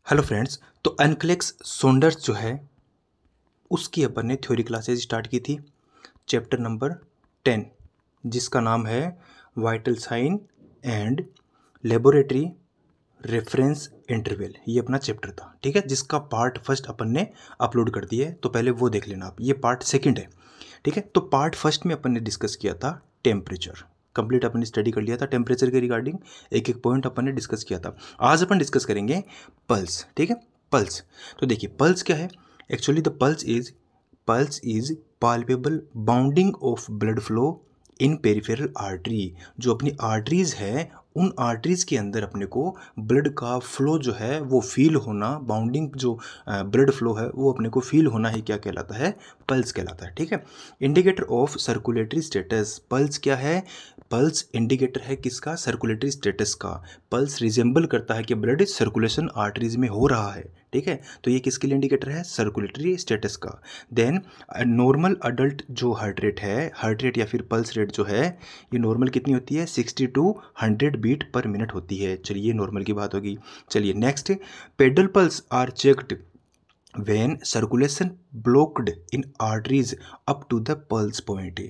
Hello friends. तो NCLEX सोंडर्स जो है उसकी अपन ने थ्योरी क्लासेज स्टार्ट की थी, चैप्टर नंबर 10, जिसका नाम है vital sign and laboratory reference interval. ये अपना चैप्टर था, ठीक है, जिसका पार्ट फर्स्ट अपन ने अपलोड कर दिया है, तो पहले वो देख लेना आप। ये पार्ट सेकंड है, ठीक है। तो पार्ट फर्स्ट में अपन ने डिस्कस किया था टेम्परेचर, कंप्लीट अपन ने स्टडी कर लिया था टेम्परेचर के रिगार्डिंग, एक एक पॉइंट अपन ने डिस्कस किया था। आज अपन डिस्कस करेंगे पल्स, ठीक है। पल्स, तो देखिए पल्स क्या है। Actually the pulse is palpable bounding of blood flow in peripheral artery. जो अपनी आर्टरीज है, उन आर्टरीज के अंदर अपने को ब्लड का फ्लो जो है वो फील होना, बाउंडिंग जो ब्लड फ्लो है वो अपने को फील होना ही क्या कहलाता है, पल्स कहलाता है, ठीक है। Indicator of circulatory status, pulse क्या है, पल्स इंडिकेटर है किसका, सर्कुलेटरी स्टेटस का। पल्स रिजेंबल करता है कि ब्लड सर्कुलेशन आर्टरीज में हो रहा है, ठीक है। तो ये किसके लिए इंडिकेटर है, सर्कुलेटरी स्टेटस का। देन नॉर्मल अडल्ट जो हार्ट रेट है, हार्ट रेट या फिर पल्स रेट जो है, ये नॉर्मल कितनी होती है, 60 to 100 बीट पर मिनट होती है। चलिए नॉर्मल की बात होगी। चलिए next, pedal pulse are checked when circulation blocked in arteries up to the pulse point।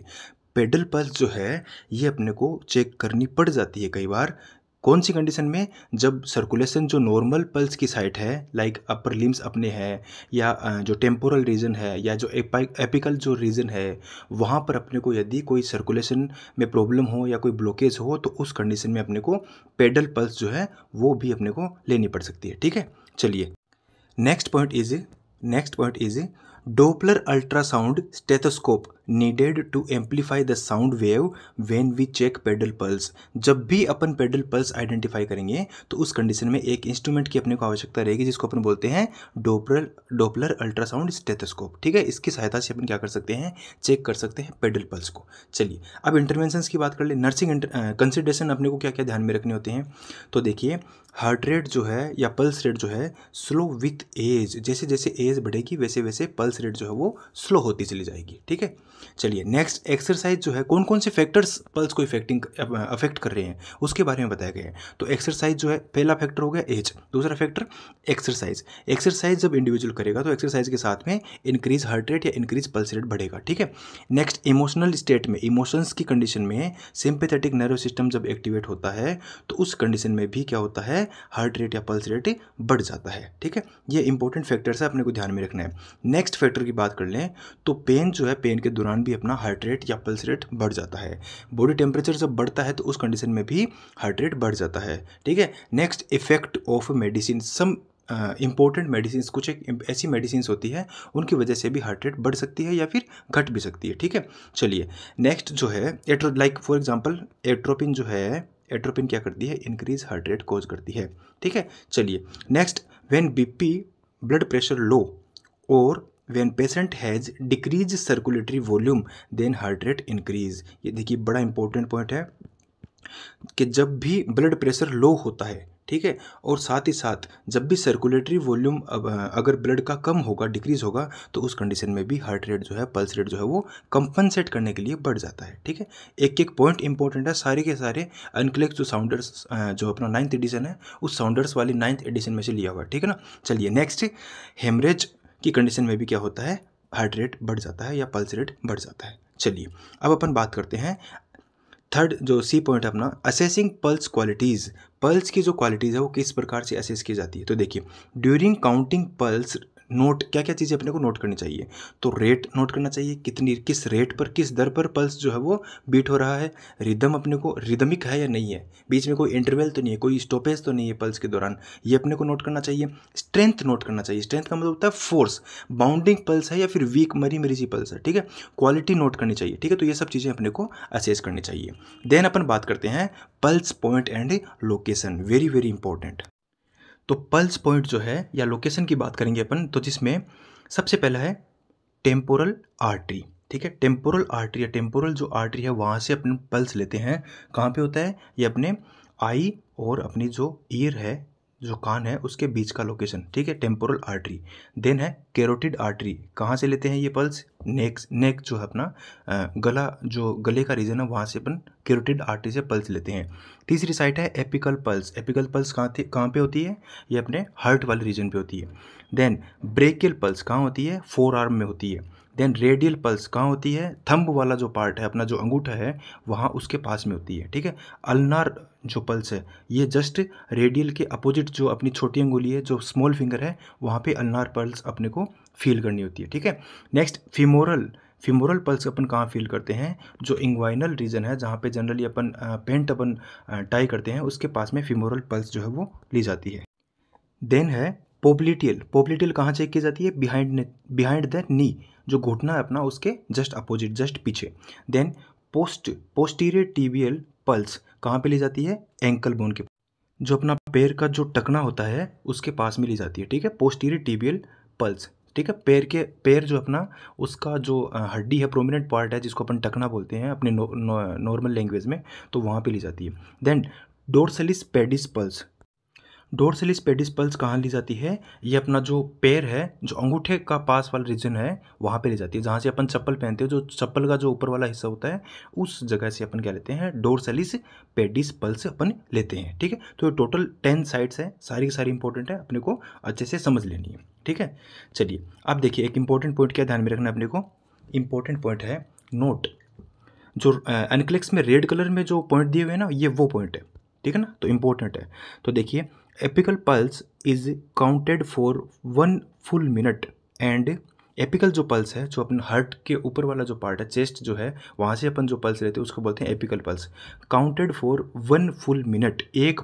Pedal pulse जो है ये अपने को चेक करनी पड़ जाती है कई बार। कौन सी कंडीशन में, जब सर्कुलेशन जो नॉर्मल पल्स की साइट है, लाइक अपर लिम्स अपने हैं, या जो टेम्पोरल रीजन है, या जो एपिकल जो रीजन है, वहाँ पर अपने को यदि कोई सर्कुलेशन में प्रॉब्लम हो या कोई ब्लॉकेज हो, तो उस कंडीशन में अपने को पेडल पल्स जो है वो भी अपने को लेनी पड़ सकती है, ठीक है। चलिए next point is Doppler ultrasound stethoscope needed to amplify the sound wave when we check pedal pulse. जब भी अपन पेडल पल्स आइडेंटिफाई करेंगे तो उस कंडीशन में एक इंस्ट्रूमेंट की अपने को आवश्यकता रहेगी, जिसको अपन बोलते हैं डोपलर अल्ट्रासाउंड स्टेथोस्कोप, ठीक है। इसकी सहायता से अपन क्या कर सकते हैं, चेक कर सकते हैं पेडल पल्स को। चलिए अब इंटरवेंशंस की बात कर ले। नर्सिंग कंसिडरेशन अपने को क्या क्या ध्यान में रखने होते हैं, तो देखिए हार्ट रेट जो है या पल्स रेट जो है स्लो विथ एज, जैसे जैसे एज बढ़ेगी वैसे वैसे पल्स रेट जो है वो स्लो होती चली जाएगी, ठीक है। चलिए नेक्स्ट, एक्सरसाइज जो है, कौन कौन से फैक्टर्स पल्स को अफेक्ट कर रहे हैं उसके बारे में बताया गया है। तो एक्सरसाइज जो है, पहला फैक्टर हो गया एज, दूसरा फैक्टर एक्सरसाइज जब इंडिविजुअल करेगा तो एक्सरसाइज के साथ में इंक्रीज हार्ट रेट या इंक्रीज पल्स रेट बढ़ेगा, ठीक है। नेक्स्ट, इमोशनल स्टेट में, इमोशंस की कंडीशन में सिंपैथेटिक नर्व सिस्टम जब एक्टिवेट होता है तो उस कंडीशन में भी क्या होता है, हार्ट रेट या पल्स रेट बढ़ जाता है, ठीक है। ये इंपॉर्टेंट फैक्टर्स है, अपने को ध्यान में रखना है। नेक्स्ट फैक्टर की बात कर लें तो पेन जो है, पेन के दौरान भी अपना हार्ट रेट या पल्स रेट बढ़ जाता है। बॉडी टेम्परेचर जब बढ़ता है तो उस कंडीशन में भी हार्ट रेट बढ़ जाता है, ठीक है। Next, effect of medicine, some important medicine, कुछ एक ऐसी मेडिसिन होती है उनकी वजह से भी हार्ट रेट बढ़ सकती है या फिर घट भी सकती है, ठीक है। चलिए नेक्स्ट जो है लाइक फॉर एग्जांपल एट्रोपिन जो है, एट्रोपिन क्या करती है, इंक्रीज हार्ट रेट कॉज करती है, ठीक है। चलिए next, when BP blood pressure low और when patient has decrease circulatory volume then heart rate increase. ये देखिए बड़ा इंपॉर्टेंट पॉइंट है कि जब भी ब्लड प्रेशर लो होता है, ठीक है, और साथ ही साथ जब भी सर्कुलेटरी वॉल्यूम अगर ब्लड का कम होगा, डिक्रीज होगा, तो उस कंडीशन में भी हार्ट रेट जो है, पल्स रेट जो है वो कंपनसेट करने के लिए बढ़ जाता है, ठीक है। एक एक पॉइंट इंपॉर्टेंट है, सारे के सारे अनक्लेक्स जो साउंडर्स जो अपना 9th एडिशन है उस साउंडर्स वाली 9th एडिशन में से लिया हुआ, ठीक है ना। चलिए नेक्स्ट, हेमरेज की कंडीशन में भी क्या होता है, हार्ट रेट बढ़ जाता है या पल्स रेट बढ़ जाता है। चलिए अब अपन बात करते हैं थर्ड जो सी पॉइंट है अपना, असेसिंग पल्स क्वालिटीज़। पल्स की जो क्वालिटीज़ है वो किस प्रकार से असेस की जाती है, तो देखिए ड्यूरिंग काउंटिंग पल्स नोट क्या क्या चीज़ें अपने को नोट करनी चाहिए, तो रेट नोट करना चाहिए, किस रेट पर, किस दर पर पल्स जो है वो बीट हो रहा है, रिदम अपने को रिदमिक है या नहीं है, बीच में कोई इंटरवल तो नहीं है, कोई स्टॉपेज तो नहीं है पल्स के दौरान, ये अपने को नोट करना चाहिए। स्ट्रेंथ नोट करना चाहिए, स्ट्रेंथ का मतलब होता है फोर्स, बाउंडिंग पल्स है या फिर वीक मरी मरी सी पल्स है, ठीक है। क्वालिटी नोट करनी चाहिए, ठीक है। तो ये सब चीज़ें अपने को असेस करनी चाहिए। देन अपन बात करते हैं pulse point and location, very very important. तो पल्स पॉइंट जो है या लोकेशन की बात करेंगे अपन, तो जिसमें सबसे पहला है टेम्पोरल आर्टरी, ठीक है। टेम्पोरल आर्टरी या टेम्पोरल जो आर्टरी है वहाँ से अपन पल्स लेते हैं, कहाँ पे होता है, ये अपने आई और अपनी जो ईयर है, जो कान है उसके बीच का लोकेशन, ठीक है, टेम्पोरल आर्टरी। देन है कैरोटिड आर्टरी, कहाँ से लेते हैं ये पल्स, नेक जो है अपना गला, जो गले का रीजन है वहाँ से अपन कैरोटिड आर्टरी से पल्स लेते हैं। तीसरी साइट है एपिकल पल्स। एपिकल पल्स कहाँ पे होती है, ये अपने हार्ट वाले रीजन पे होती है। देन ब्रेकियल पल्स कहाँ होती है, फोर आर्म में होती है। देन रेडियल पल्स कहाँ होती है, थंब वाला जो पार्ट है अपना, जो अंगूठा है वहाँ उसके पास में होती है, ठीक है। अल्नार जो पल्स है ये जस्ट रेडियल के अपोजिट, जो अपनी छोटी अंगुली है, जो स्मॉल फिंगर है, वहाँ पे अल्नार पल्स अपने को फील करनी होती है, ठीक है। नेक्स्ट फिमोरल पल्स अपन कहाँ फील करते हैं, जो इंग्वाइनल रीजन है, जहाँ पे जनरली अपन पेंट अपन टाई करते हैं, उसके पास में फिमोरल पल्स जो है वो ली जाती है। देन है पोप्लिटियल कहाँ चेक की जाती है, बिहाइंड द नी, जो घुटना है अपना उसके जस्ट अपोजिट, जस्ट पीछे। देन पोस्टीरियर टिबियल पल्स कहाँ पे ली जाती है, एंकल बोन के, जो अपना पैर का जो टकना होता है उसके पास में ली जाती है, ठीक है, पोस्टीरियर टिबियल पल्स, ठीक है। पैर जो अपना उसका जो हड्डी है, प्रोमिनेंट पार्ट है, जिसको अपन टकना बोलते हैं अपने नॉर्मल लैंग्वेज में, तो वहाँ पे ली जाती है। Then dorsalis pedis pulse, dorsalis pedis pulse कहाँ ली जाती है, ये अपना जो पैर है, जो अंगूठे का पास वाला रीजन है वहाँ पे ली जाती है, जहाँ से अपन चप्पल पहनते हैं, जो चप्पल का जो ऊपर वाला हिस्सा होता है उस जगह से अपन क्या लेते हैं, डोर्सलिस पेडिस पल्स अपन लेते हैं, ठीक है। तो ये टोटल 10 साइट्स है, सारी की सारी इंपॉर्टेंट है, अपने को अच्छे से समझ लेनी है, ठीक है। चलिए अब देखिए एक इंपॉर्टेंट पॉइंट क्या ध्यान में रखना है अपने को, इंपॉर्टेंट पॉइंट है नोट, जो एनक्लेक्स में रेड कलर में जो पॉइंट दिए हुए हैं ना, ये वो पॉइंट है, ठीक है ना, तो इंपॉर्टेंट है। तो देखिए apical pulse is counted for 1 full minute and apical जो पल्स है, जो अपन हार्ट के ऊपर वाला जो पार्ट है, चेस्ट जो है, वहाँ से अपन जो पल्स लेते हैं उसको बोलते हैं apical pulse. Counted for 1 full minute,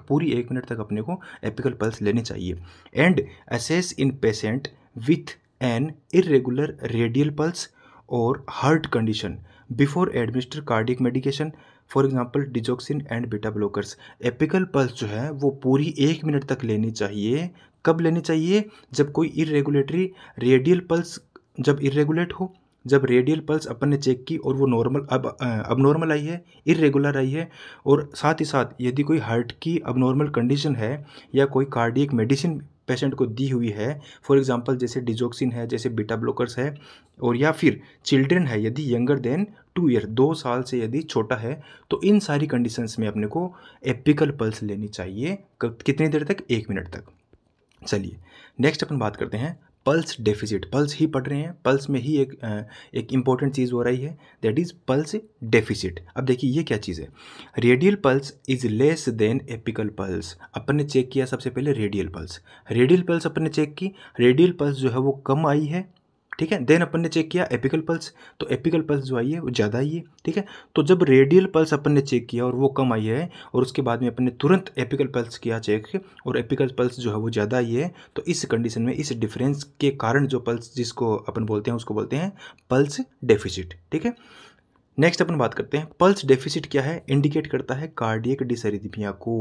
पूरी 1 मिनट तक अपने को एपिकल पल्स लेनी चाहिए। And assess in patient with an irregular radial pulse और heart condition before administer cardiac medication, for example digoxin and beta blockers. Apical pulse जो है वो पूरी 1 मिनट तक लेनी चाहिए। कब लेनी चाहिए, जब कोई इरेगुलेटरी रेडियल पल्स जब इरेगुलेट हो, जब रेडियल पल्स अपन ने चेक की और वो नॉर्मल अब नॉर्मल आई है, इरेगुलर आई है, और साथ ही साथ यदि कोई हार्ट की अबनॉर्मल कंडीशन है या कोई कार्डियक मेडिसिन पेशेंट को दी हुई है, फॉर एग्जांपल जैसे डिजोक्सिन है, जैसे बीटा ब्लॉकर्स है, और या फिर चिल्ड्रन है यदि यंगर देन 2 ईयर, 2 साल से यदि छोटा है, तो इन सारी कंडीशंस में अपने को एपिकल पल्स लेनी चाहिए। कितनी देर तक, 1 मिनट तक। चलिए नेक्स्ट अपन बात करते हैं पल्स डेफिसिट। पल्स ही पढ़ रहे हैं, पल्स में ही एक इंपॉर्टेंट चीज़ हो रही है, दैट इज़ पल्स डेफिसिट। अब देखिए ये क्या चीज़ है, radial pulse is less than apical pulse. अपन ने चेक किया सबसे पहले रेडियल पल्स अपन ने चेक की, रेडियल पल्स जो है वो कम आई है, ठीक है। देन अपन ने चेक किया एपिकल पल्स, तो एपिकल पल्स जो आई है वो ज़्यादा आई है, ठीक है। तो जब रेडियल पल्स अपन ने चेक किया और वो कम आई है, और उसके बाद में अपन ने तुरंत एपिकल पल्स किया चेक, और एपिकल पल्स जो है वो ज़्यादा आई है, तो इस कंडीशन में, इस डिफरेंस के कारण जो पल्स जिसको अपन बोलते हैं उसको बोलते हैं पल्स डेफिसिट, ठीक है। नेक्स्ट अपन बात करते हैं पल्स डेफिसिट क्या है, इंडिकेट करता है कार्डियक डिसरिथमिया को।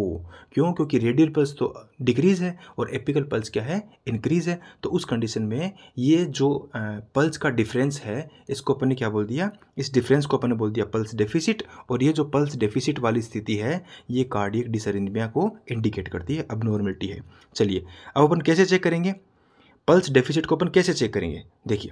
क्यों, क्योंकि रेडियल पल्स तो डिक्रीज है और एपिकल पल्स क्या है, इंक्रीज है। तो उस कंडीशन में ये जो पल्स का डिफरेंस है, इसको अपन ने क्या बोल दिया, इस डिफरेंस को अपन ने बोल दिया पल्स डेफिसिट। और ये जो पल्स डेफिसिट वाली स्थिति है ये कार्डियक डिसरिथमिया को इंडिकेट करती है, अबनॉर्मलिटी है। चलिए अब अपन कैसे चेक करेंगे पल्स डेफिसिट को, अपन कैसे चेक करेंगे, देखिए।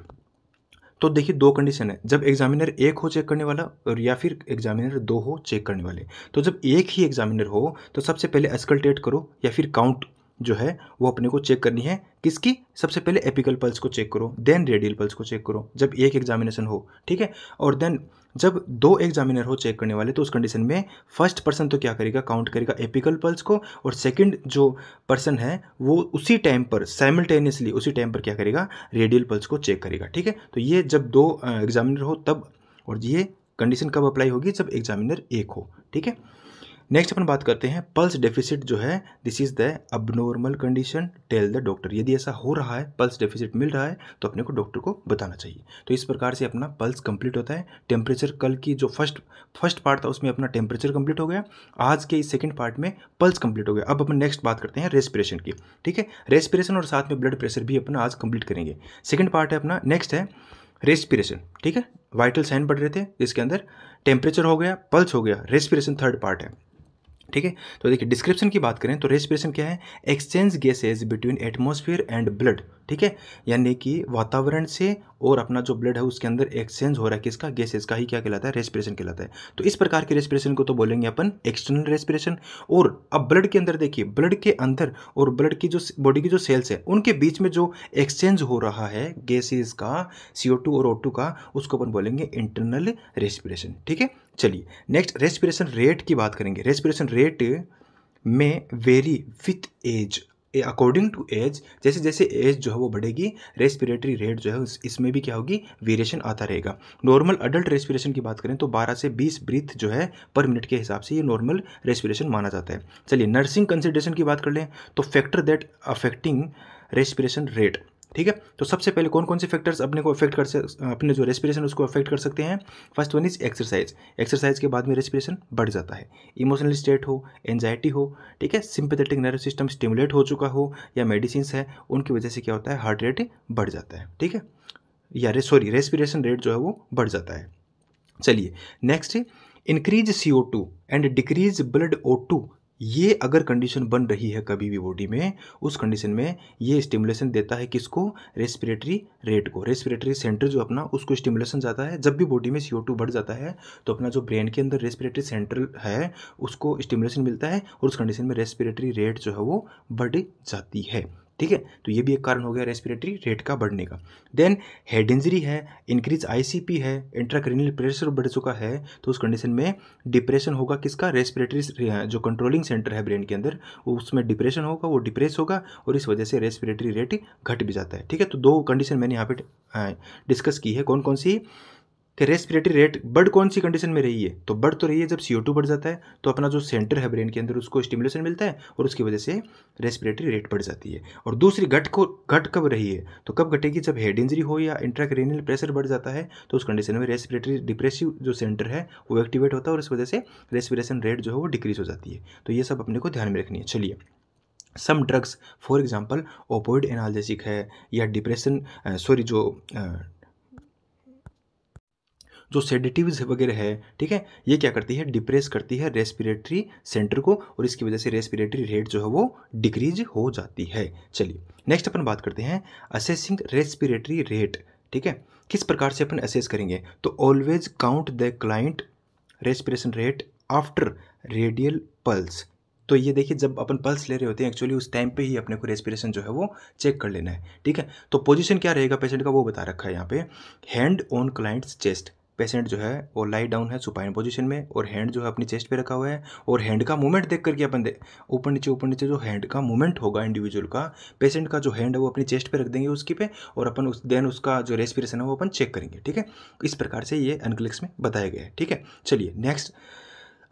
तो देखिए 2 कंडीशन है, जब एग्जामिनर 1 हो चेक करने वाला और या फिर एग्जामिनर 2 हो चेक करने वाले। तो जब एक ही एग्जामिनर हो तो सबसे पहले एस्कल्टेट करो या फिर काउंट जो है वो अपने को चेक करनी है, किसकी, सबसे पहले एपिकल पल्स को चेक करो, देन रेडियल पल्स को चेक करो, जब एक एग्जामिनेशन हो, ठीक है। और देन जब 2 एग्जामिनर हो चेक करने वाले, तो उस कंडीशन में फर्स्ट पर्सन तो क्या करेगा, काउंट करेगा एपिकल पल्स को, और सेकंड जो पर्सन है वो उसी टाइम पर साइमल्टेनियसली उसी टाइम पर क्या करेगा, रेडियल पल्स को चेक करेगा, ठीक है। तो ये जब 2 एग्जामिनर हो तब, और ये कंडीशन कब अप्लाई होगी, जब एग्जामिनर 1 हो, ठीक है। नेक्स्ट अपन बात करते हैं पल्स डेफिसिट जो है, this is the abnormal condition, tell the doctor. यदि ऐसा हो रहा है, पल्स डेफिसिट मिल रहा है, तो अपने को डॉक्टर को बताना चाहिए। तो इस प्रकार से अपना पल्स कंप्लीट होता है। टेम्परेचर कल की जो फर्स्ट पार्ट था उसमें अपना टेम्परेचर कंप्लीट हो गया, आज के इस सेकंड पार्ट में पल्स कंप्लीट हो गया। अब अपन नेक्स्ट बात करते हैं रेस्पिरेशन की, ठीक है। रेस्पिरेशन और साथ में ब्लड प्रेशर भी अपना आज कंप्लीट करेंगे। सेकेंड पार्ट है अपना, नेक्स्ट है रेस्पिरेशन, ठीक है। वाइटल साइन पढ़ रहे थे जिसके अंदर टेम्परेचर हो गया, पल्स हो गया, रेस्पिरेशन थर्ड पार्ट है। ठीक है। तो देखिए डिस्क्रिप्शन की बात करें तो रेस्पिरेशन क्या है, exchange gases between atmosphere and blood, ठीक है, यानी कि वातावरण से और अपना जो ब्लड है उसके अंदर एक्सचेंज हो रहा है किसका, गैसेज का ही क्या कहलाता है, रेस्पिरेशन कहलाता है। तो इस प्रकार के रेस्पिरेशन को तो बोलेंगे अपन एक्सटर्नल रेस्पिरेशन। और अब ब्लड के अंदर देखिए, ब्लड के अंदर और ब्लड की जो बॉडी की जो सेल्स है उनके बीच में जो एक्सचेंज हो रहा है गैसेज का, CO2 और O2 का, उसको अपन बोलेंगे इंटरनल रेस्पिरेशन, ठीक है। चलिए नेक्स्ट रेस्पिरेशन रेट की बात करेंगे। रेस्पिरेशन रेट में very with age, according to age, जैसे जैसे एज जो है वो बढ़ेगी रेस्पिरेटरी रेट जो है इसमें भी क्या होगी, वेरिएशन आता रहेगा। नॉर्मल अडल्ट रेस्पिरेशन की बात करें तो 12 से 20 ब्रीथ जो है पर मिनट के हिसाब से ये नॉर्मल रेस्पिरेशन माना जाता है। चलिए नर्सिंग कंसिडरेशन की बात कर लें तो factor that affecting respiration rate, ठीक है। तो सबसे पहले कौन कौन से फैक्टर्स अपने को अफेक्ट अपने जो रेस्पिरेशन उसको अफेक्ट कर सकते हैं। First one is exercise, exercise के बाद में रेस्पिरेशन बढ़ जाता है। इमोशनल स्टेट हो, एंजाइटी हो, ठीक है, सिंपैथेटिक नर्व सिस्टम स्टिमुलेट हो चुका हो या मेडिसिन है उनकी वजह से क्या होता है, हार्ट रेट बढ़ जाता है, ठीक है, या रेस्पिरेशन रेट जो है वो बढ़ जाता है। चलिए next, increase CO2 and decrease blood O2, ये अगर कंडीशन बन रही है कभी भी बॉडी में, उस कंडीशन में ये स्टिमुलेशन देता है किसको, रेस्पिरेटरी रेट को, रेस्पिरेटरी सेंटर जो अपना उसको स्टिमुलेशन जाता है। जब भी बॉडी में CO2 बढ़ जाता है तो अपना जो ब्रेन के अंदर रेस्पिरेटरी सेंटर है उसको स्टिमुलेशन मिलता है और उस कंडीशन में रेस्पिरेटरी रेट जो है वो बढ़ जाती है, ठीक है। तो ये भी एक कारण हो गया रेस्पिरेटरी रेट का बढ़ने का। देन हेड इंजरी है, इंक्रीज ICP है, इंट्राक्रेनियल प्रेशर बढ़ चुका है, तो उस कंडीशन में डिप्रेशन होगा किसका, रेस्पिरेटरी जो कंट्रोलिंग सेंटर है ब्रेन के अंदर उसमें डिप्रेशन होगा, वो डिप्रेस होगा और इस वजह से रेस्पिरेटरी रेट घट भी जाता है, ठीक है। तो दो कंडीशन मैंने यहाँ पे डिस्कस की है, कौन कौन सी, कि रेस्पिरेटरी रेट बढ़ कौन सी कंडीशन में रही है, तो बढ़ तो रही है जब CO2 बढ़ जाता है तो अपना जो सेंटर है ब्रेन के अंदर उसको स्टिमुलेशन मिलता है और उसकी वजह से रेस्पिरेटरी रेट बढ़ जाती है। और दूसरी घट कब रही है, तो कब घटेगी, जब हेड इंजरी हो या इंट्राक्रेनियल प्रेशर बढ़ जाता है तो उस कंडीशन में रेस्पिरेटरी डिप्रेसिव जो सेंटर है वो एक्टिवेट होता है और इस वजह से रेस्पिरेशन रेट जो है वो डिक्रीज हो जाती है। तो ये सब अपने को ध्यान में रखनी है। चलिए some drugs for example opioid analgesic है या डिप्रेशन जो सेडेटिव्स वगैरह है, ठीक है, ये क्या करती है, डिप्रेस करती है रेस्पिरेटरी सेंटर को और इसकी वजह से रेस्पिरेटरी रेट जो है वो डिक्रीज हो जाती है। चलिए नेक्स्ट अपन बात करते हैं असेसिंग रेस्पिरेटरी रेट, ठीक है, किस प्रकार से अपन असेस करेंगे, तो always count the client respiration rate after radial pulse. तो ये देखिए जब अपन पल्स ले रहे होते हैं एक्चुअली उस टाइम पे ही अपने को रेस्पिरेशन जो है वो चेक कर लेना है, ठीक है। तो पोजीशन क्या रहेगा पेशेंट का वो बता रखा है यहाँ पे, hand on clients chest, patient जो है वो लाई डाउन है सुपाइन पोजीशन में और हैंड जो है अपनी चेस्ट पे रखा हुआ है और हैंड का मूवमेंट देख करके अपन ऊपर नीचे जो हैंड का मूवमेंट होगा इंडिविजुअल का, पेशेंट का जो हैंड है वो अपनी चेस्ट पे रख देंगे उसकी पे और अपन देन उसका जो रेस्पिरेशन है वो अपन चेक करेंगे, ठीक है। इस प्रकार से ये एनक्लेक्स में बताया गया है, ठीक है। चलिए नेक्स्ट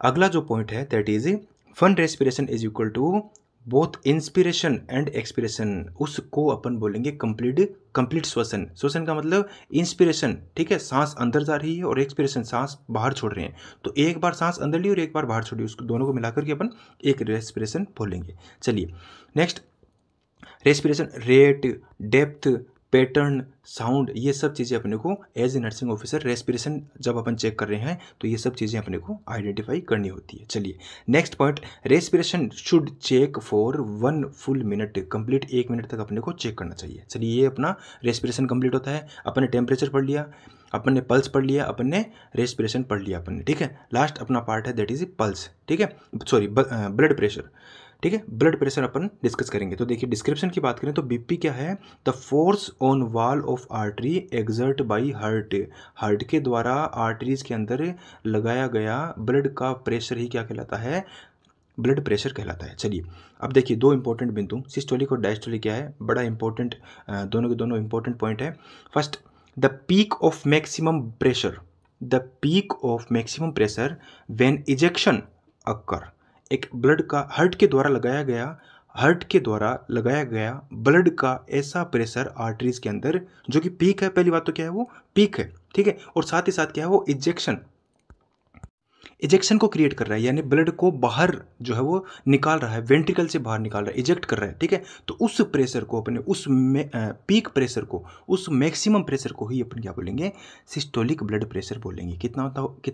अगला जो पॉइंट है that is one respiration is equal to both inspiration and expiration, उसको अपन बोलेंगे कंप्लीट श्वसन। श्वसन का मतलब इंस्पिरेशन, ठीक है, सांस अंदर जा रही है और एक्सपिरेशन सांस बाहर छोड़ रहे हैं, तो एक बार सांस अंदर ली और एक बार बाहर छोड़ी, उसको दोनों को मिलाकर के अपन एक रेस्पिरेशन बोलेंगे। चलिए next respiration rate, depth, pattern, sound, ये सब चीज़ें अपने को as a nursing officer respiration जब अपन चेक कर रहे हैं तो ये सब चीज़ें अपने को आइडेंटिफाई करनी होती है। चलिए next point, respiration should check for 1 full minute, complete 1 minute तक अपने को चेक करना चाहिए। चलिए ये अपना रेस्पिरेशन कंप्लीट होता है, अपन ने टेम्परेचर पढ़ लिया, अपन ने पल्स पढ़ लिया, अपन ने रेस्पिरेशन पढ़ लिया अपन ने, ठीक है। लास्ट अपना पार्ट है दैट इज पल्स, ठीक है, सॉरी ब्लड प्रेशर, ठीक है, ब्लड प्रेशर अपन डिस्कस करेंगे। तो देखिए डिस्क्रिप्शन की बात करें तो BP क्या है, the force on wall of artery exert by heart, heart के द्वारा आर्टरीज के अंदर लगाया गया ब्लड का प्रेशर ही क्या कहलाता है, ब्लड प्रेशर कहलाता है। चलिए अब देखिए दो इंपॉर्टेंट बिंदु, सिस्टोलिक और डायस्टोलिक क्या है, बड़ा इंपॉर्टेंट, दोनों के दोनों इंपॉर्टेंट पॉइंट है। First the peak of maximum pressure, the peak of maximum pressure when ejection occur, एक ब्लड का हार्ट के द्वारा लगाया गया ब्लड का ऐसा प्रेशर आर्टरीज के अंदर जो कि पीक है, पहली बात तो क्या है वो पीक है, ठीक है, और साथ ही साथ क्या है वो इजेक्शन, इजेक्शन को क्रिएट कर रहा है, यानी ब्लड को बाहर जो है वो निकाल रहा है, वेंट्रिकल से बाहर निकाल रहा है, इजेक्ट कर रहा है, ठीक है। तो उस प्रेशर को अपने उस पीक प्रेशर को, उस मैक्सिमम प्रेशर को ही अपन क्या बोलेंगे, सिस्टोलिक ब्लड प्रेशर बोलेंगे। कितना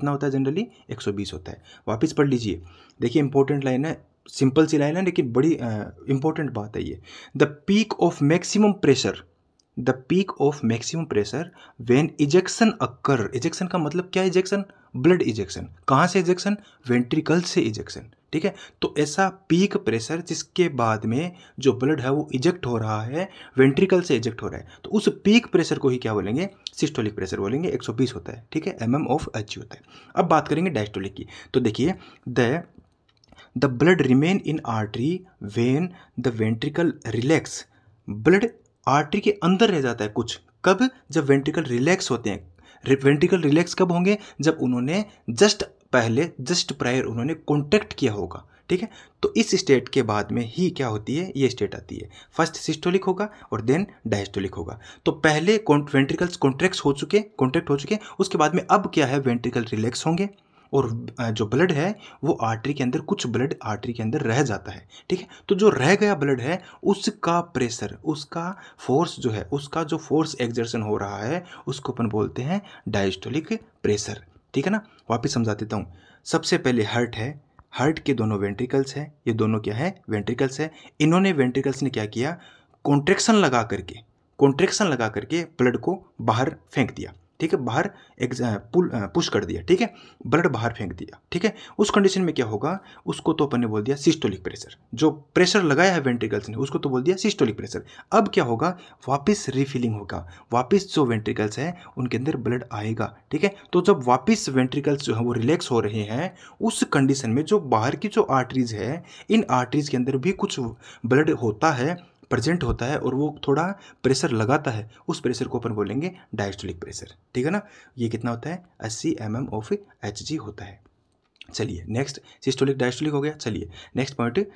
होता है जनरली 120 होता है। वापस पढ़ लीजिए, देखिए इंपॉर्टेंट लाइन है, सिंपल सी लाइन है लेकिन बड़ी इंपॉर्टेंट बात है ये। The peak of maximum pressure, the peak of maximum pressure when ejection occur. Ejection का मतलब क्या है? Ejection, blood ejection. कहाँ से इजेक्शन? वेंट्रिकल से इजेक्शन, ठीक है। तो ऐसा पीक प्रेशर जिसके बाद में जो ब्लड है वो इजेक्ट हो रहा है, वेंट्रिकल से इजेक्ट हो रहा है, तो उस पीक प्रेशर को ही क्या बोलेंगे? सिस्टोलिक प्रेशर बोलेंगे। 120 होता है, ठीक है, mm ऑफ Hg होता है। अब बात करेंगे डायस्टोलिक की। तो देखिए, the blood remain in artery vein the ventricle relax. Blood artery के अंदर रह जाता है कुछ, कब? जब वेंट्रिकल रिलैक्स होते हैं। वेंट्रिकल रिलैक्स कब होंगे? जब उन्होंने जस्ट प्रायर उन्होंने कॉन्टैक्ट किया होगा, ठीक है। तो इस स्टेट के बाद में ही क्या होती है, ये स्टेट आती है। फर्स्ट सिस्टोलिक होगा और देन डायस्टोलिक होगा। तो पहले वेंट्रिकल्स कॉन्ट्रैक्ट हो चुके, उसके बाद में अब क्या है, वेंट्रिकल रिलैक्स होंगे और जो ब्लड है वो आर्टरी के अंदर, कुछ ब्लड आर्टरी के अंदर रह जाता है, ठीक है। तो जो रह गया ब्लड है उसका प्रेशर, उसका फोर्स जो है, उसका जो फोर्स एक्सर्शन हो रहा है उसको अपन बोलते हैं डायस्टोलिक प्रेशर, ठीक है ना। वापस समझा देता हूँ। सबसे पहले हार्ट है, हार्ट के दोनों वेंट्रिकल्स है, ये दोनों क्या है? वेंट्रिकल्स है। इन्होंने वेंट्रिकल्स ने क्या किया? कॉन्ट्रैक्शन लगा करके ब्लड को बाहर फेंक दिया, ठीक है, बाहर पुश कर दिया, ठीक है, ब्लड बाहर फेंक दिया, ठीक है। उस कंडीशन में क्या होगा? उसको तो अपन ने बोल दिया सिस्टोलिक प्रेशर। जो प्रेशर लगाया है वेंट्रिकल्स ने उसको तो बोल दिया सिस्टोलिक प्रेशर। अब क्या होगा? वापस रिफिलिंग होगा, वापस जो वेंट्रिकल्स है उनके अंदर ब्लड आएगा, ठीक है। तो जब वापस वेंट्रिकल्स जो है वो रिलैक्स हो रहे हैं, उस कंडीशन में जो बाहर की जो आर्टरीज है, इन आर्टरीज के अंदर भी कुछ ब्लड होता है, प्रेजेंट होता है और वो थोड़ा प्रेशर लगाता है, उस प्रेशर को अपन बोलेंगे डायस्टोलिक प्रेशर, ठीक है ना। ये कितना होता है? 80 mm ऑफ Hg होता है। चलिए नेक्स्ट, सिस्टोलिक डायस्टोलिक हो गया। चलिए नेक्स्ट पॉइंट,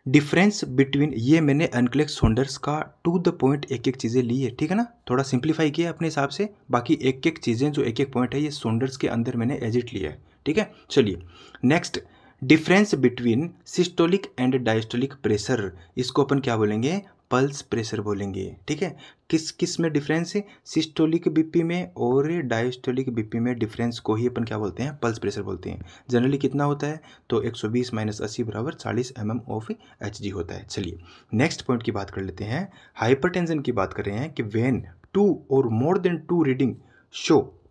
डिफरेंस बिटवीन। ये मैंने अनक्लेक्स सोंडर्स का टू द पॉइंट एक एक चीज़ें ली है, ठीक है ना, थोड़ा सिंप्लीफाई किया अपने हिसाब से। बाकी एक एक चीज़ें जो एक एक पॉइंट है ये सोंडर्स के अंदर मैंने एजिट लिया है, ठीक है। चलिए next, difference between systolic and diastolic pressure, इसको अपन क्या बोलेंगे? पल्स प्रेशर बोलेंगे, ठीक है। किस किस में डिफरेंस है? सिस्टोलिक बीपी में और डायस्टोलिक बीपी में डिफरेंस को ही अपन क्या बोलते हैं? पल्स प्रेशर बोलते हैं। जनरली कितना होता है? तो 120 - 80 बराबर 40 mm ऑफ Hg होता है। चलिए नेक्स्ट पॉइंट की बात कर लेते हैं। हाइपरटेंशन की बात कर रहे हैं कि व्हेन 2 और more than 2 reading show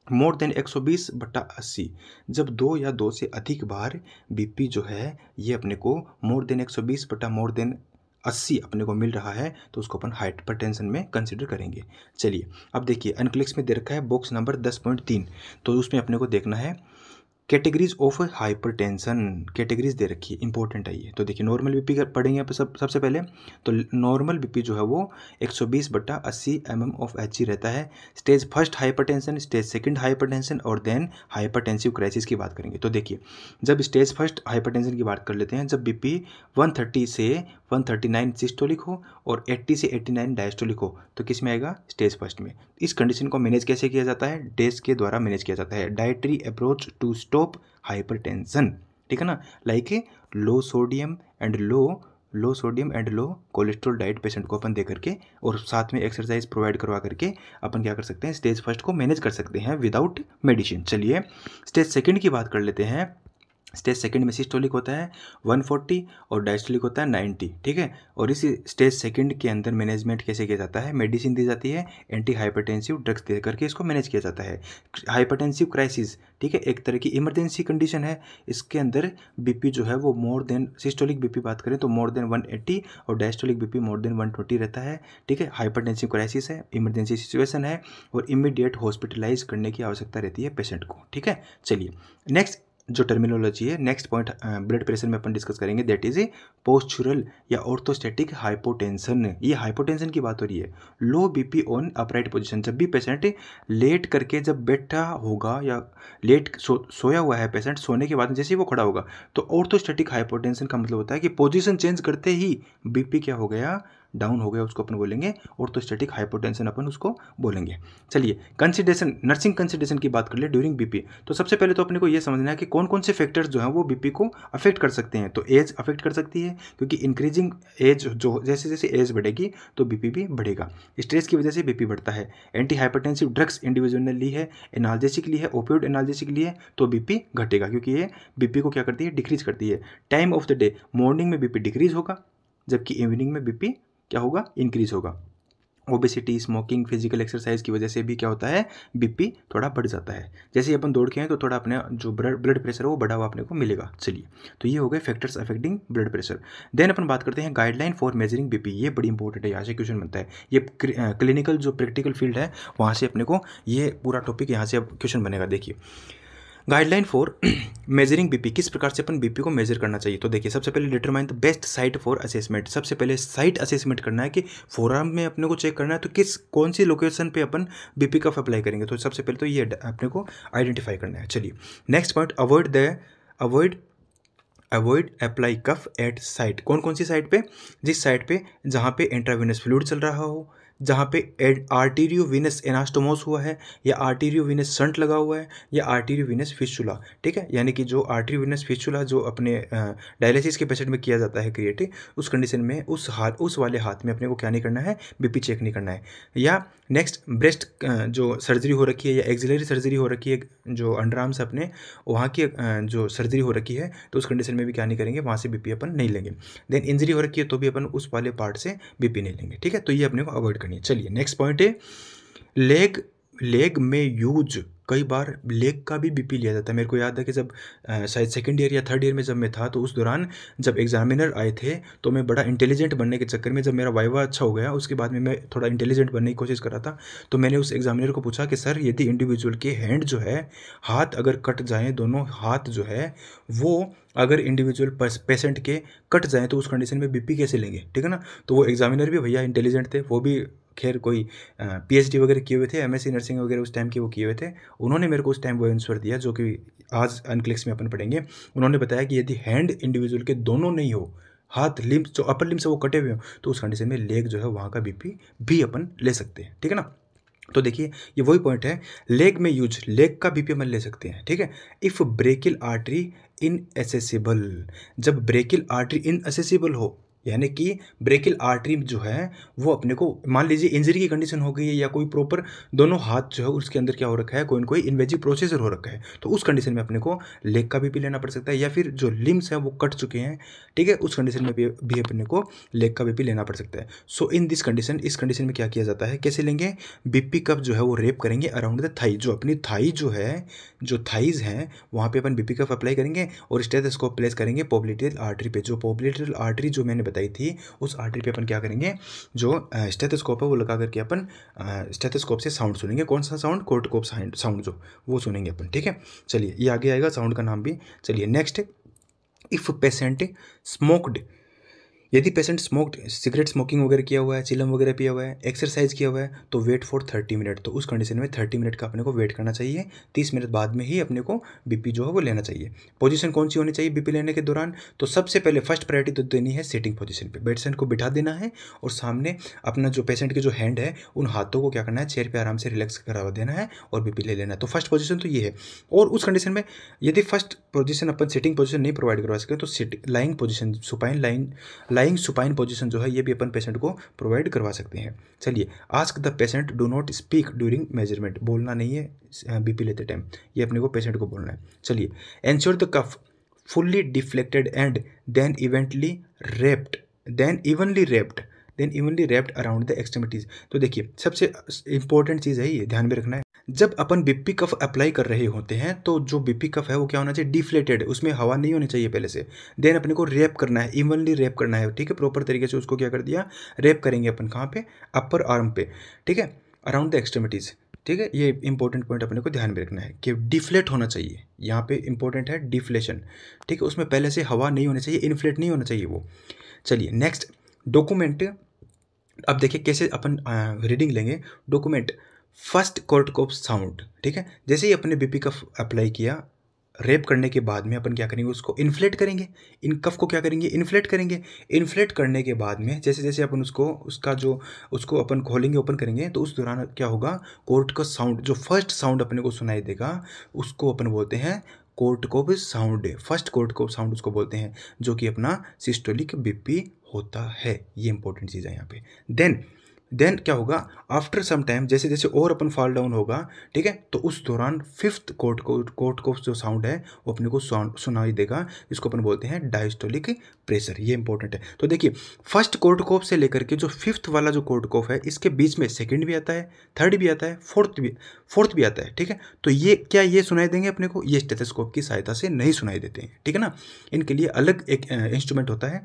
more than 120/80, जब 2 या 2 से अधिक बार बीपी जो है ये अपने को मोर देन 120/80 अपने को मिल रहा है, तो उसको अपन हाइपरटेंशन में कंसिडर करेंगे। चलिए अब देखिए, अनक्लेक्स में दे रखा है बॉक्स नंबर 10.3, तो उसमें अपने को देखना है कैटेगरीज ऑफ हाइपरटेंशन। कैटेगरीज दे रखी है, इंपॉर्टेंट है ये। तो देखिए नॉर्मल बीपी का पढ़ेंगे यहाँ पे सबसे पहले। तो नॉर्मल बीपी जो है वो 120/80 mm ऑफ Hg रहता है। Stage first hypertension, stage second hypertension और देन हाइपरटेंसिव क्राइसिस की बात करेंगे। तो देखिए जब स्टेज फर्स्ट हाइपरटेंशन की बात कर लेते हैं, जब बीपी 130 से 139 सिस्टोलिक हो और 80 से 89 डायस्टोलिक हो, तो किस में आएगा? स्टेज फर्स्ट में। इस कंडीशन को मैनेज कैसे किया जाता है? डेज के द्वारा मैनेज किया जाता है। Dietary approach to stop hypertension, ठीक है ना, like low sodium and low cholesterol diet patient को अपन दे करके और साथ में एक्सरसाइज प्रोवाइड करवा करके अपन क्या कर सकते हैं? स्टेज फर्स्ट को मैनेज कर सकते हैं विदाउट मेडिसिन। चलिए स्टेज सेकंड की बात कर लेते हैं। स्टेज सेकंड में सिस्टोलिक होता है 140 और डायस्टोलिक होता है 90, ठीक है। और इस स्टेज सेकंड के अंदर मैनेजमेंट कैसे किया जाता है? मेडिसिन दी जाती है, एंटी हाइपरटेंसिव ड्रग्स दे करके इसको मैनेज किया जाता है। हाइपरटेंसिव क्राइसिस, ठीक है, एक तरह की इमरजेंसी कंडीशन है। इसके अंदर बीपी जो है वो मोर देन, सिस्टोलिक बीपी बात करें तो मोर देन 180 और डायस्टोलिक बीपी मोर देन 120 रहता है, ठीक है। हाइपरटेंसिव क्राइसिस है, इमरजेंसी सिचुएशन है और इमीडिएट हॉस्पिटलाइज करने की आवश्यकता रहती है पेशेंट को, ठीक है। चलिए नेक्स्ट जो टर्मिनोलॉजी है, नेक्स्ट पॉइंट ब्लड प्रेशर में अपन डिस्कस करेंगे, दैट इज पोस्चुरल या ऑर्थोस्टैटिक हाइपोटेंशन। ये हाइपोटेंशन की बात हो रही है। लो बीपी ऑन अपराइट पोजीशन, जब भी पेशेंट लेट करके जब बैठा होगा या लेट सोया हुआ है पेशेंट, सोने के बाद जैसे ही वो खड़ा होगा, तो ऑर्थोस्टैटिक हाइपोटेंशन का मतलब होता है कि पोजीशन चेंज करते ही बीपी क्या हो गया? डाउन हो गया उसको अपन बोलेंगे ऑर्थोस्टैटिक हाइपोटेंशन अपन उसको बोलेंगे। चलिए कंसिडरेशन, नर्सिंग कंसिडरेशन की बात कर ले ड्यूरिंग बीपी। तो सबसे पहले तो अपने को ये समझना है कि कौन कौन से फैक्टर्स जो हैं वो बीपी को अफेक्ट कर सकते हैं। तो एज अफेक्ट कर सकती है, क्योंकि इंक्रीजिंग एज जो जैसे जैसे एज बढ़ेगी तो बीपी भी बढ़ेगा। स्ट्रेस की वजह से बीपी बढ़ता है। एंटी हाइपरटेंसिव ड्रग्स इंडिविजुअल ने ली है, एनाल्जेसिक ली है, ओपियोइड एनाल्जेसिक ली है, तो बीपी घटेगा, क्योंकि ये बीपी को क्या करती है, डिक्रीज करती है। Time of the day, morning में बीपी डिक्रीज होगा, जबकि इवनिंग में बीपी क्या होगा, इंक्रीज होगा। ओबेसिटी, स्मोकिंग, फिजिकल एक्सरसाइज की वजह से भी क्या होता है, बीपी थोड़ा बढ़ जाता है। जैसे ही अपन दौड़ के हैं तो थोड़ा अपने जो ब्लड प्रेशर है वो बढ़ा हुआ अपने को मिलेगा। चलिए, तो ये हो गए factors affecting blood pressure. Then अपन बात करते हैं गाइडलाइन फॉर मेजरिंग बीपी। ये बड़ी इंपॉर्टेंट है, यहाँ से क्वेश्चन बनता है। ये क्लिनिकल जो प्रैक्टिकल फील्ड है वहाँ से अपने को ये पूरा टॉपिक यहाँ से अब क्वेश्चन बनेगा। देखिए गाइडलाइन फॉर मेजरिंग बीपी, किस प्रकार से अपन बीपी को मेजर करना चाहिए। तो देखिए सबसे पहले determine the best site for assessment. सबसे पहले साइट असेसमेंट करना है कि फोरआर्म में अपने को चेक करना है तो कौन सी लोकेशन पे अपन बीपी कफ अप्लाई करेंगे। तो सबसे पहले तो ये अपने को आइडेंटिफाई करना है। चलिए नेक्स्ट पॉइंट, अवॉइड अप्लाई कफ एट साइट। कौन कौन सी साइट पे, जिस साइट पे जहाँ पे इंट्रावेनस फ्लूइड चल रहा हो, जहाँ पे आर्टेरियोवेनस एनास्टोमोस हुआ है, या आर्टेरियोवेनस शंट लगा हुआ है, या आर्टेरियोवेनस फिस्चुला। ठीक है, यानी कि जो आर्टेरियोवेनस फिस्चुला जो अपने डायलिसिस के पेशेंट में किया जाता है क्रिएटिव, उस कंडीशन में उस वाले हाथ में अपने को क्या नहीं करना है, बीपी चेक नहीं करना है। या नेक्स्ट ब्रेस्ट जो सर्जरी हो रखी है या एक्सिलरी सर्जरी हो रखी है, जो अंडर आर्म्स अपने वहाँ की जो सर्जरी हो रखी है, तो उस कंडीशन में भी क्या नहीं करेंगे, वहाँ से बीपी अपन नहीं लेंगे। देन इंजरी हो रखी है तो भी अपन उस वाले पार्ट से बीपी नहीं लेंगे। ठीक है, तो ये अपने को अवॉइड करनी है। चलिए नेक्स्ट पॉइंट है लेग में यूज। कई बार लेग का भी बीपी लिया जाता है। मेरे को याद है कि जब शायद सेकंड ईयर या थर्ड ईयर में जब मैं था, तो उस दौरान जब एग्जामिनर आए थे तो मैं बड़ा इंटेलिजेंट बनने के चक्कर में, जब मेरा वाइवा अच्छा हो गया उसके बाद में मैं थोड़ा इंटेलिजेंट बनने की कोशिश कर रहा था, तो मैंने उस एग्जामिनर को पूछा कि सर यदि इंडिविजुअल के हैंड जो है, हाथ अगर कट जाएँ, दोनों हाथ जो है वो अगर इंडिविजुअल पेशेंट के कट जाएँ तो उस कंडीशन में बीपी कैसे लेंगे। ठीक है ना। तो वो एग्जामिनर भी भैया इंटेलिजेंट थे, वो भी खैर कोई पीएचडी वगैरह किए हुए थे, एमएससी नर्सिंग वगैरह उस टाइम के वो किए हुए थे। उन्होंने मेरे को उस टाइम वो आंसर दिया जो कि आज अनक्लिक्स में अपन पढ़ेंगे। उन्होंने बताया कि यदि हैंड इंडिविजुअल के दोनों नहीं हो, हाथ लिम्ब जो अपर लिम्ब से वो कटे हुए हो, तो उस कंडीशन में लेग जो है वहाँ का बीपी भी अपन ले सकते हैं। ठीक है ना। तो देखिए ये वही पॉइंट है, लेग में यूज, लेग का बीपी अपन ले सकते हैं। ठीक है। इफ़ ब्रेकियल आर्टरी इनएसेसिबल, जब ब्रेकियल आर्टरी इनएसेसिबल हो, यानी कि ब्रेकियल आर्टरी जो है वो अपने को, मान लीजिए इंजरी की कंडीशन हो गई है या कोई प्रॉपर दोनों हाथ जो है उसके अंदर क्या हो रखा है, कोई ना कोई इन्वेजिव प्रोसीजर हो रखा है, तो उस कंडीशन में अपने को लेग का बीपी लेना पड़ सकता है। या फिर जो लिम्स हैं वो कट चुके हैं, ठीक है, उस कंडीशन में भी अपने को लेग का बीपी लेना पड़ सकता है। सो इन दिस कंडीशन, इस कंडीशन में क्या किया जाता है, कैसे लेंगे, बीपी कप जो है वो रेप करेंगे अराउंड द थाई। जो अपनी थाई जो है, जो थाइज हैं वहाँ पे अपन बीपी कप अप्लाई करेंगे और स्टेथोस्कोप प्लेस करेंगे पोप्लिटियल आर्टरी पे। जो पोप्लिटियल आर्टरी जो मैंने बताई थी, उस आर्टरी पे अपन क्या करेंगे, जो स्टेथोस्कोप है वो लगा करके अपन स्टेथोस्कोप से साउंड सुनेंगे। कौन सा साउंड, कोर्टिकोप साउंड जो वो सुनेंगे अपन। ठीक है, चलिए ये आगे आएगा साउंड का नाम भी। चलिए नेक्स्ट, इफ़ पेशेंट स्मोक्ड, यदि पेशेंट सिगरेट स्मोकिंग वगैरह किया हुआ है, चिलम वगैरह पिया हुआ है, एक्सरसाइज किया हुआ है, तो वेट फॉर 30 मिनट। तो उस कंडीशन में 30 मिनट का अपने को वेट करना चाहिए। 30 मिनट बाद में ही अपने को बीपी जो है वो लेना चाहिए। पोजीशन कौन सी होनी चाहिए बीपी लेने के दौरान, तो सबसे पहले फर्स्ट प्रायोरिटी तो देनी है सिटिंग पोजीशन पे। पेशेंट को बिठा देना है और सामने अपना जो पेशेंट के जो हैंड है उन हाथों को क्या करना है, चेयर पर आराम से रिलैक्स करवा देना है और बीपी ले लेना है। तो फर्स्ट पोजीशन तो ये है। और उस कंडीशन में यदि फर्स्ट पोजीशन अपन सिटिंग पोजीशन नहीं प्रोवाइड करवा सके तो lying position, lying supine position जो है ये भी अपन पेशेंट को प्रोवाइड करवा सकते हैं। चलिए, ask the patient do not speak during measurement, बोलना नहीं है बीपी लेते टाइम, ये अपने को पेशेंट को बोलना है। चलिए, ensure the cuff fully deflected and then eventually evenly wrapped around the extremities. तो देखिए सबसे इंपॉर्टेंट चीज़ है, ये ध्यान में रखना है। जब अपन बीपी कफ अप्लाई कर रहे होते हैं तो जो बीपी कफ है वो क्या होना चाहिए, डिफ्लेटेड, उसमें हवा नहीं होनी चाहिए पहले से। देन अपने को रैप करना है, इवनली रैप करना है। ठीक है, प्रॉपर तरीके से उसको क्या कर दिया, रैप करेंगे अपन कहाँ पे, अपर आर्म पे। ठीक है, अराउंड द एक्सट्रीमिटीज़। ठीक है, ये इंपॉर्टेंट पॉइंट अपने को ध्यान में रखना है कि डिफ्लेट होना चाहिए, यहाँ पे इंपॉर्टेंट है डिफ्लेशन। ठीक है, उसमें पहले से हवा नहीं होनी चाहिए, इन्फ्लेट नहीं होना चाहिए वो। चलिए नेक्स्ट, डॉक्यूमेंट। अब देखिए कैसे अपन रीडिंग लेंगे। Document first Korotkoff sound. ठीक है, जैसे ही अपने बीपी का अप्लाई किया, रैप करने के बाद में अपन क्या करेंगे, उसको इन्फ्लेट करेंगे, इन कफ को क्या करेंगे, इन्फ्लेट करेंगे। इन्फ्लेट करने के बाद में जैसे जैसे अपन उसको अपन खोलेंगे, ओपन करेंगे, तो उस दौरान क्या होगा, कोर्ट का साउंड, जो फर्स्ट साउंड अपने को सुनाई देगा उसको अपन बोलते हैं कोर्टिकोव साउंड। फर्स्ट कोर्टिकोव साउंड उसको बोलते हैं, जो कि अपना सिस्टोलिक बीपी होता है। ये इंपॉर्टेंट चीज़ है यहाँ पे। देन क्या होगा, आफ्टर सम टाइम जैसे जैसे और अपन फॉल डाउन होगा, ठीक है, तो उस दौरान फिफ्थ कोर्ट जो साउंड है वो अपने को सुनाई देगा। इसको अपन बोलते हैं डायस्टोलिक प्रेशर। ये इंपॉर्टेंट है। तो देखिए, फर्स्ट कोर्ट से लेकर के जो फिफ्थ वाला जो कोर्ट है, इसके बीच में सेकंड भी आता है, थर्ड भी आता है, फोर्थ भी आता है, ठीक है। तो ये क्या ये सुनाई देंगे अपने को, ये स्टेथोस्कोप की सहायता से नहीं सुनाई देते हैं, ठीक है ना। इनके लिए अलग एक इंस्ट्रूमेंट होता है,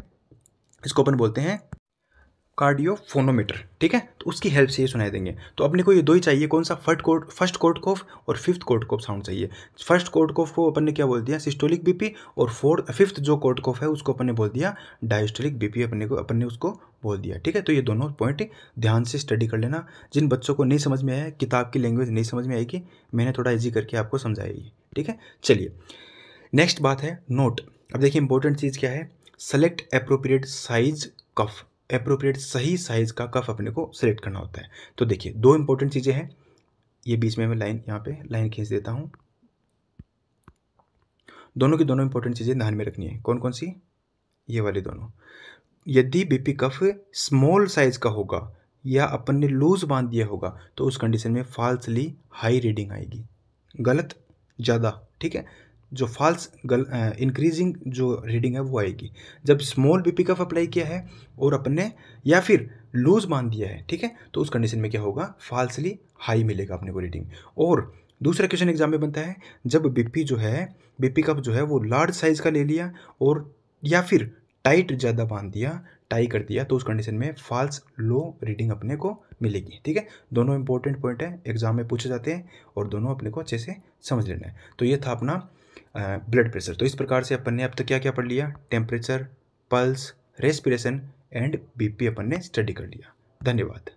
इसको अपन बोलते हैं कार्डियोफोनोमीटर, ठीक है। तो उसकी हेल्प से ये सुनाई देंगे। तो अपने को ये दो ही चाहिए, कौन सा, फर्स्ट कोर्टकोफ और फिफ्थ कोर्टकोफ साउंड चाहिए। फर्स्ट कोर्टकोफ को अपन ने क्या बोल दिया, सिस्टोलिक बीपी, और फिफ्थ जो कोर्टकोफ है उसको अपन ने बोल दिया डायस्टोलिक बीपी, अपन ने उसको बोल दिया, ठीक है। तो ये दोनों पॉइंट ध्यान से स्टडी कर लेना। जिन बच्चों को नहीं समझ में आया, किताब की लैंग्वेज नहीं समझ में आएगी, मैंने थोड़ा ईजी करके आपको समझाएगी, ठीक है। चलिए, नेक्स्ट बात है नोट। अब देखिए इंपॉर्टेंट चीज़ क्या है, सेलेक्ट एप्रोप्रिएट साइज कफ। एप्रोप्रिएट सही साइज का कफ अपने को सेलेक्ट करना होता है। तो देखिए, दो इंपॉर्टेंट चीज़ें हैं, ये बीच में मैं लाइन, यहाँ पे लाइन खींच देता हूँ। दोनों की दोनों इंपॉर्टेंट चीज़ें ध्यान में रखनी है। कौन कौन सी, ये वाली दोनों। यदि बीपी कफ स्मॉल साइज का होगा या अपन ने लूज बांध दिया होगा, तो उस कंडीशन में फॉल्सली हाई रीडिंग आएगी, गलत ज़्यादा, ठीक है। जो फॉल्स इंक्रीजिंग जो रीडिंग है वो आएगी। जब स्मॉल बीपी कफ अप्लाई किया है और अपन ने या फिर लूज बांध दिया है, ठीक है, तो उस कंडीशन में क्या होगा, फॉल्सली हाई मिलेगा अपने को रीडिंग। और दूसरा क्वेश्चन एग्जाम में बनता है, जब बीपी कफ जो है वो लार्ज साइज का ले लिया और या फिर टाइट ज़्यादा बांध दिया, टाई कर दिया, तो उस कंडीशन में फॉल्स लो रीडिंग अपने को मिलेगी, ठीक है। दोनों इंपॉर्टेंट पॉइंट है, एग्जाम में पूछे जाते हैं और दोनों अपने को अच्छे से समझ लेना है। तो ये था अपना ब्लड प्रेशर। तो इस प्रकार से अपन ने अब तक क्या क्या पढ़ लिया, temperature, pulse, respiration and BP अपन ने स्टडी कर लिया। धन्यवाद।